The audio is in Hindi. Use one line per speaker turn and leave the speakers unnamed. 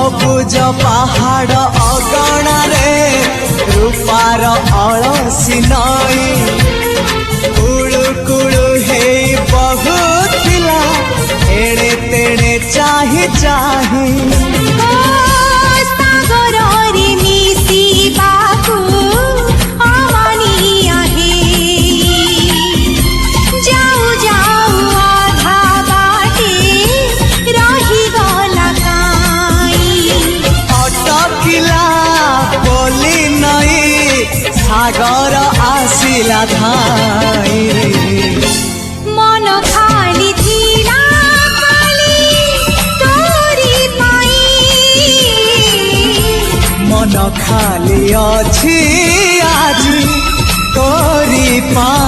सबुज पहाड़ अगणारे रूपार अलसी नई कुळु कुळु हे बहुथिला एड़े तेड़े चाही चाही सागर आसिला धाई
मन खाली थिला खाली तोरी पाई
मन खाली अछि आज तोरी पाई।